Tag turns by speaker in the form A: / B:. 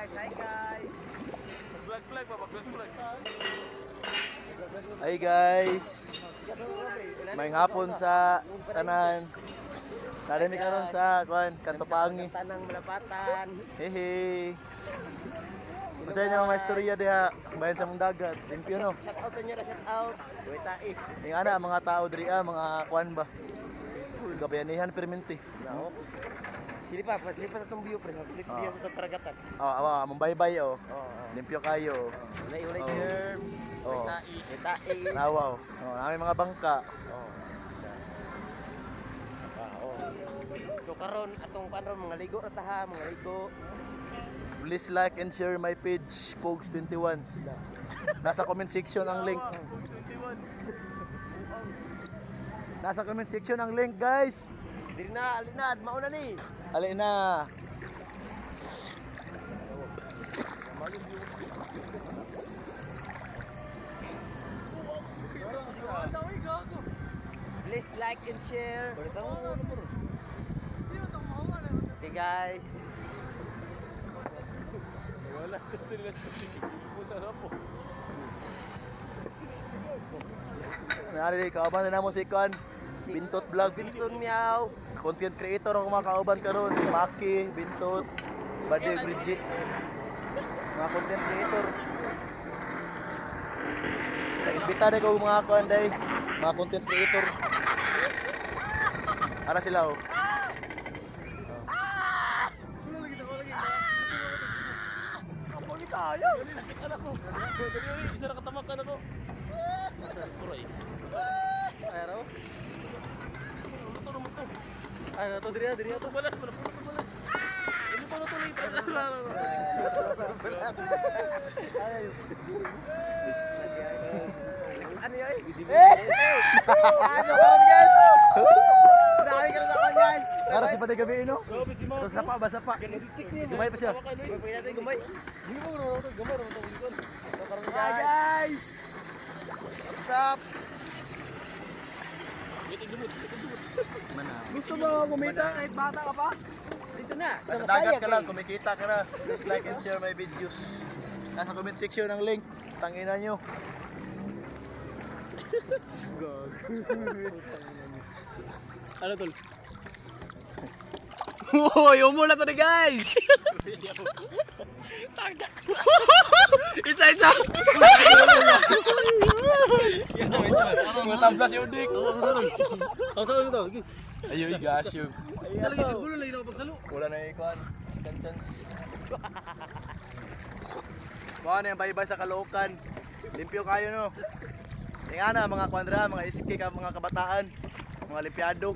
A: Hi guys.
B: Hi guys. May hapon sa tanan. Narinig karon sa Kantopangi.
A: Tanang Malapatan.
B: Hehe. Unsa niyo mga istorya diha bayan sa mong dagat? Limpyo no.
A: Shout out niya, shout out. Wait tae.
B: Ning ana mga tao diri mga kuan ba. Gabayanihan perminti.
A: Nao. Silipa sa tong view pre. View sa karagatan.
B: Mambaybay oh.
A: Oo.
B: Limpyo kayo.
A: Ulay
B: Oh.
A: germs.
B: Oh.
A: Wait tae.
B: Nawaw. Oh, nami mga bangka.
A: Oo. So karon atong panron mga ligo ra taha, mga ligo.
B: Please like and share my page, Pogs21. Nasa comment section ang link. Nasa comment section ang link, guys.
A: Diri na, alinad, mauna ni.
B: Ali na.
A: Please like and share. Okay guys.
C: Wala kasi nila sa po.
B: Nari kauban na mo si Kon. Bintot vlog.
A: Binson Meow.
B: Content creator ang mga kauban karon, si Maki, Bintot, Bade Bridget. Mga content creator. Sa imbita na ko mga kuan day, mga content creator. Ara sila oh.
C: Tayo. Anak ko. Isa na katamakan ako. Kuray. Ay raw. Motor. Ay na to diri to balas. Ini pa to late.
A: Ano yun? Ano karon guys? Dami ka na sa guys.
B: Ara si Paday gabi no.
C: Grabe si Mau.
B: Sapa ba sapa. Sumay pa siya.
A: Pwede natin gumay.
C: Hindi mo ro to gamar ro to dito.
A: Hi guys. What's up? Gusto mo kumita kahit bata ka pa? Dito na.
B: Sa dagat ka lang, kumikita ka na. Please like and share my videos. Nasa comment section ang link. Tangina nyo.
C: Ano tol?
B: Uy, umula to ni guys!
C: Taga.
B: Isa! Mga tablas yung dik.
C: Tato.
B: Ayaw, igas yung.
C: Talaga sa gulo lagi na pagsalo.
B: Wala na ikon. Second chance. Kuha na yung bye-bye sa Caloocan. Limpyo kayo no. Yung ana, mga kwandra, mga iski, mga kabataan. Mga limpyado.